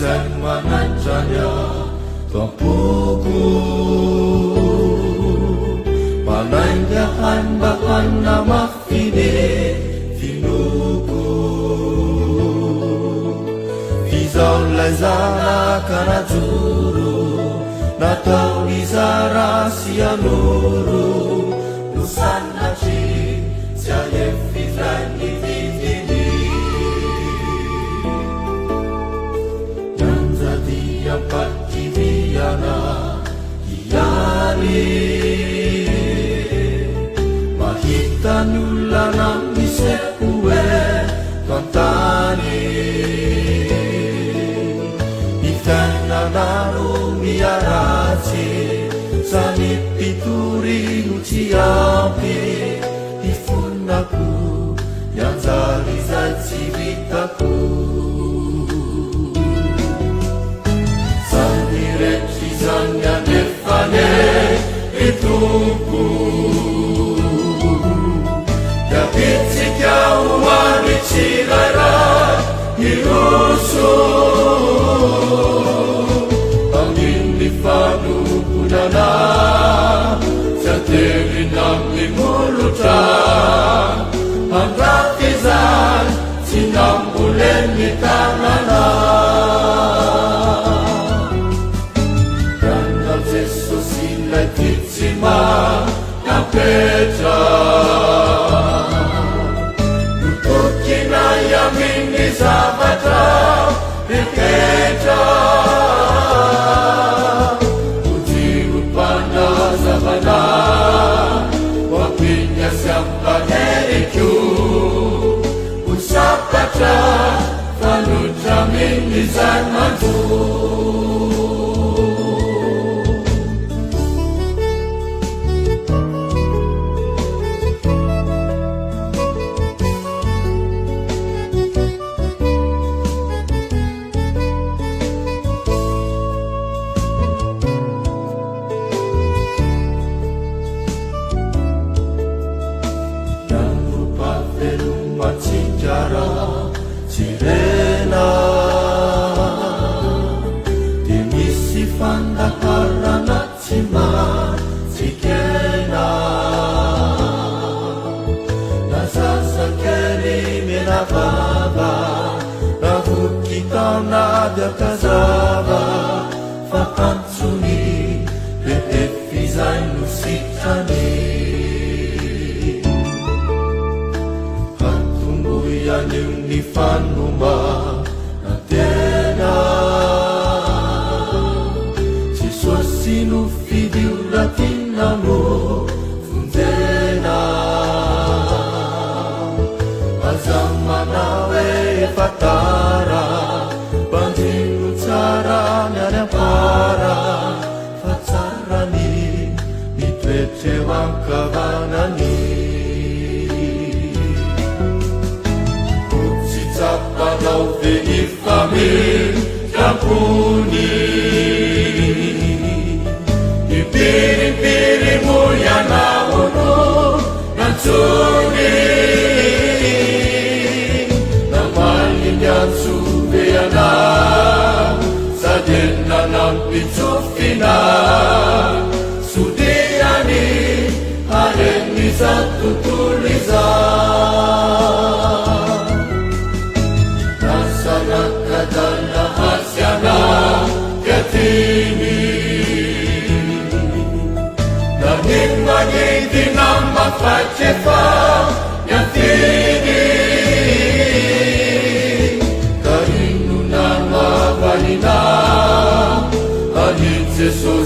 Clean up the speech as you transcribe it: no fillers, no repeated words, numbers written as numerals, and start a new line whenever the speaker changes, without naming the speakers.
izay manatranya Tuampuku Panaindahan bahan na mafine Finuku Fizau lazana kanajuru Natau nizara sianuru Nusan naci Siaye fizan nititini Yang jadi empat kibiana Iyari Mahita nula misekue Tontani Ikana naru miaraci Sanit pituri uciapi Ifunaku Yang zalizat civitaku Sanirek cizanya nefane Ituku Yapitika uwani cirara Hirusu Angin difanu kunana Jateri nami muluta Angratizan Sinambulen ni tanana Randal Jesu silai titsima Napeja Nutukina yamini zavatra Ikeja Uji upanda zavana Wapinya siapa heriku Usapatra Fanutra minizan mantu Sirena Dimisi fanda karana cima Sikena Nasasa keri menavava Rahu kita nada kazava Fakansuni Refizai nusitani Yung nifanuma na tena Si sosinu fidiu latinamo Fundena Azamanawe fatara Bandinu cara nyana para Fatsarani Mitwecewang kavanani Padau veni famil Campuni Ipiri-piri mulia na ono Nansuni Namalin yang subiana Sadena nampin sufina Sudiani Haren ni satu tulisan Kadana hasyana katini Nangin magiging ang mapachefa Yatini Kainu na mabalina Ahit Jesus